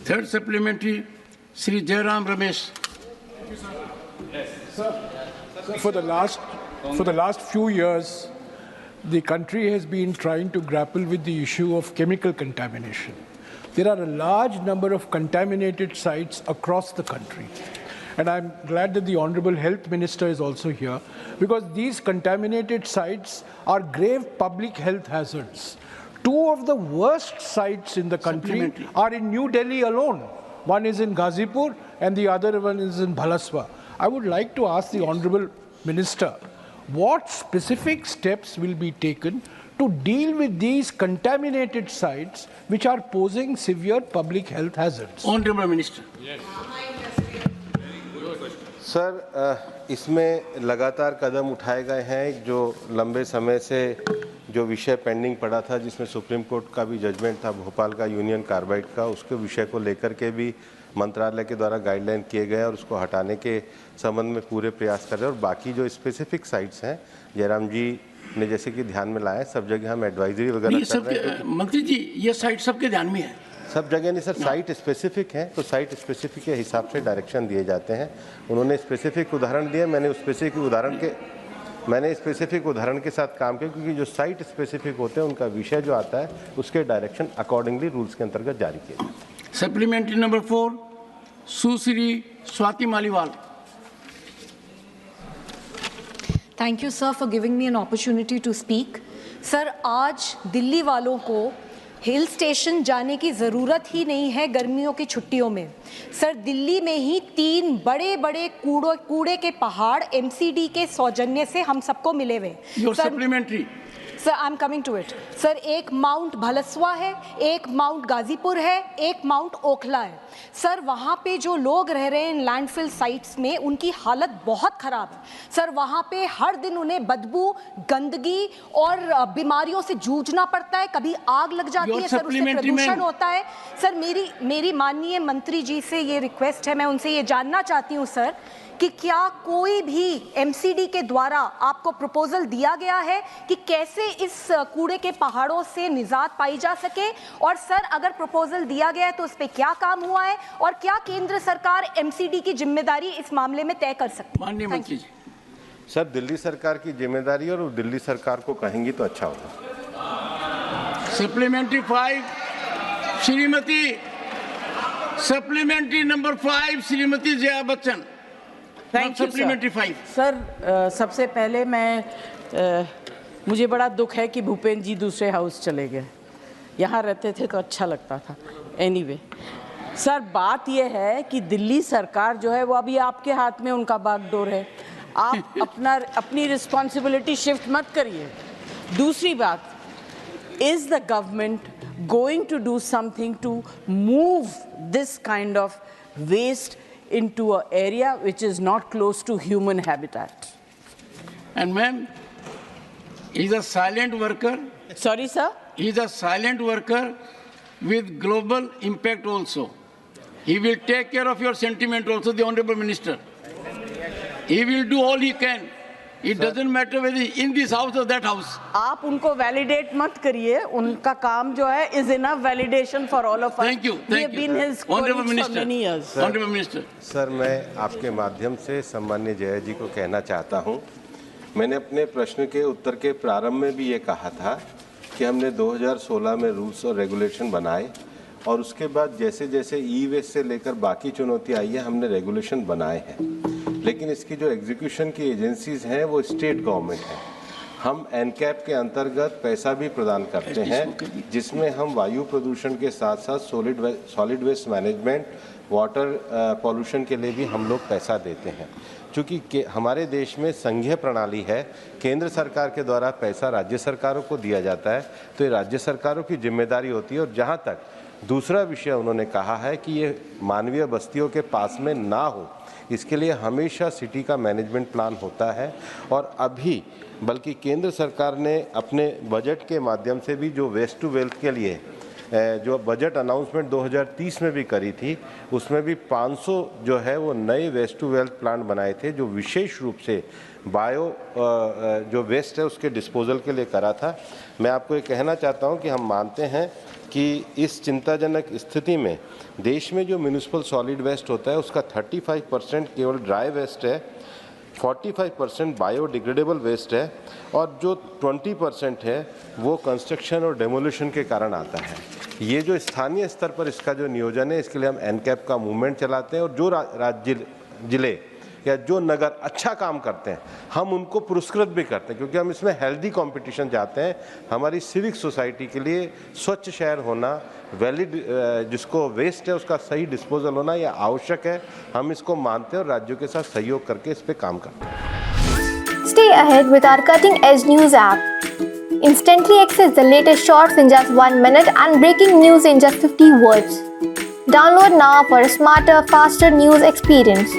Third supplementary, Sri Jairam Ramesh. For the last few years, the country has been trying to grapple with the issue of chemical contamination. There are a large number of contaminated sites across the country. And I'm glad that the Honorable Health Minister is also here, because these contaminated sites are grave public health hazards. Two of the worst sites in the country are in New Delhi alone. One is in Ghazipur and the other one is in Bhalaswa. I would like to ask the Honorable Minister, what specific steps will be taken to deal with these contaminated sites which are posing severe public health hazards? Honorable Minister. Yes. Sir, इसमें लगातार कदम उठाए गए हैं। जो लंबे समय से जो विषय पेंडिंग पड़ा था, जिसमें सुप्रीम कोर्ट का भी जजमेंट था भोपाल का यूनियन कार्बाइड का, उसके विषय को लेकर के भी मंत्रालय के द्वारा गाइडलाइन किए गए और उसको हटाने के संबंध में पूरे प्रयास कर रहे हैं। और बाकी जो स्पेसिफिक साइट्स हैं, जयराम जी ने जैसे कि ध्यान में लाया, सब जगह हम एडवाइजरी वगैरह कर रहे हैं। मंत्री जी, ये साइट सबके ध्यान में है? सब जगह नहीं सर, साइट स्पेसिफिक है, तो साइट स्पेसिफिक के हिसाब से डायरेक्शन दिए जाते हैं। उन्होंने स्पेसिफिक उदाहरण दिए, मैंने स्पेसिफिक उदाहरण के साथ काम किया, क्योंकि जो साइट स्पेसिफिक होते हैं उनका विषय जो आता है उसके डायरेक्शन अकॉर्डिंगली रूल्स के अंतर्गत जारी किए जाते हैं। Supplementary number 4, Sushri Swati Maliwal. Thank you sir for giving me an opportunity to speak. Sir, आज दिल्ली वालों को हिल स्टेशन जाने की ज़रूरत ही नहीं है गर्मियों की छुट्टियों में। सर, दिल्ली में ही 3 बड़े बड़े कूड़े के पहाड़ एमसीडी के सौजन्य से हम सबको मिले हुए। Supplementary sir, I am coming to it. Sir, एक माउंट भलसवा है, एक माउंट गाजीपुर है, एक माउंट ओखला है। सर, वहाँ पे जो लोग रह रहे हैं लैंडफिल साइट्स में, उनकी हालत बहुत ख़राब है। सर, वहाँ पे हर दिन उन्हें बदबू, गंदगी और बीमारियों से जूझना पड़ता है। कभी आग लग जाती है सर, उससे प्रदूषण होता है। सर, मेरी माननीय मंत्री जी से ये रिक्वेस्ट है, मैं उनसे ये जानना चाहती हूँ सर कि क्या कोई भी एमसीडी के द्वारा आपको प्रपोजल दिया गया है कि कैसे इस कूड़े के पहाड़ों से निजात पाई जा सके? और सर, अगर प्रपोजल दिया गया है तो उस पर क्या काम हुआ है, और क्या केंद्र सरकार एमसीडी की जिम्मेदारी इस मामले में तय कर सकती है? माननीय मंत्री जी। सर, दिल्ली सरकार की जिम्मेदारी और दिल्ली सरकार को कहेंगी तो अच्छा होगा। Supplementary 5, supplementary number 5, Shrimati Jaya Bachchan. Thank you sir. सबसे पहले मुझे बड़ा दुख है कि भूपेंद्र जी दूसरे हाउस चले गए। यहाँ रहते थे तो अच्छा लगता था। एनीवे सर, बात यह है कि दिल्ली सरकार जो है वो अभी आपके हाथ में उनका बागडोर है। आप अपनी रिस्पॉन्सिबिलिटी शिफ्ट मत करिए। दूसरी बात, is the government going to do something to move this kind of waste into an area which is not close to human habitat? And ma'am, he's a silent worker. Sorry sir? He's a silent worker with global impact also. He will take care of your sentiment also, the Honorable Minister. He will do all he can. It doesn't matter whether in this house or that house. आप उनको validate मत करिए। उनका काम जो है is enough validation for all of us. Thank you. We have been his colleagues for many years. Honorable Minister. Sir, मैं आपके माध्यम से सम्मान्य जया जी को कहना चाहता हूं, मैंने अपने प्रश्न के उत्तर के प्रारंभ में भी ये कहा था कि हमने 2016 में रूल्स और रेगुलेशन बनाए, और उसके बाद जैसे जैसे ई वेस्ट से लेकर बाकी चुनौती आई है, हमने रेगुलेशन बनाए हैं। लेकिन इसकी जो एग्जीक्यूशन की एजेंसीज हैं वो स्टेट गवर्नमेंट है। हम एनकैप के अंतर्गत पैसा भी प्रदान करते हैं, जिसमें हम वायु प्रदूषण के साथ साथ solid waste management, water pollution के लिए भी हम लोग पैसा देते हैं। चूँकि हमारे देश में संघीय प्रणाली है, केंद्र सरकार के द्वारा पैसा राज्य सरकारों को दिया जाता है, तो ये राज्य सरकारों की जिम्मेदारी होती है। और जहाँ तक दूसरा विषय उन्होंने कहा है कि ये मानवीय बस्तियों के पास में ना हो, इसके लिए हमेशा सिटी का मैनेजमेंट प्लान होता है। और अभी बल्कि केंद्र सरकार ने अपने बजट के माध्यम से भी जो वेस्ट टू वेल्थ के लिए जो बजट अनाउंसमेंट 2030 में भी करी थी, उसमें भी 500 जो है वो नए वेस्ट टू वेल्थ प्लांट बनाए थे, जो विशेष रूप से बायो जो वेस्ट है उसके डिस्पोजल के लिए करा था। मैं आपको ये कहना चाहता हूँ कि हम मानते हैं कि इस चिंताजनक स्थिति में देश में जो म्यूनिसिपल सॉलिड वेस्ट होता है उसका 35% केवल ड्राई वेस्ट है, 45% बायोडिग्रेडेबल वेस्ट है और जो 20% है वो कंस्ट्रक्शन और डेमोलिशन के कारण आता है। ये जो स्थानीय स्तर पर इसका जो नियोजन है, इसके लिए हम एनकैप का मूवमेंट चलाते हैं और जो राज्य जिले या जो नगर अच्छा काम करते हैं हम उनको पुरस्कृत भी करते हैं, क्योंकि हम इसमें हेल्दी कंपटीशन चाहते हैं। हमारी सिविक सोसाइटी के लिए स्वच्छ शहर होना, वैलिड जिसको वेस्ट है उसका सही डिस्पोजल होना यह आवश्यक है। हम इसको मानते हैं और राज्यों के साथ सहयोग करके इस पे काम करते हैं। Stay ahead with our cutting edge news app. Instantly access the latest shorts in just 1 minute and breaking news in just 50 words. Download now for a smarter, faster news experience.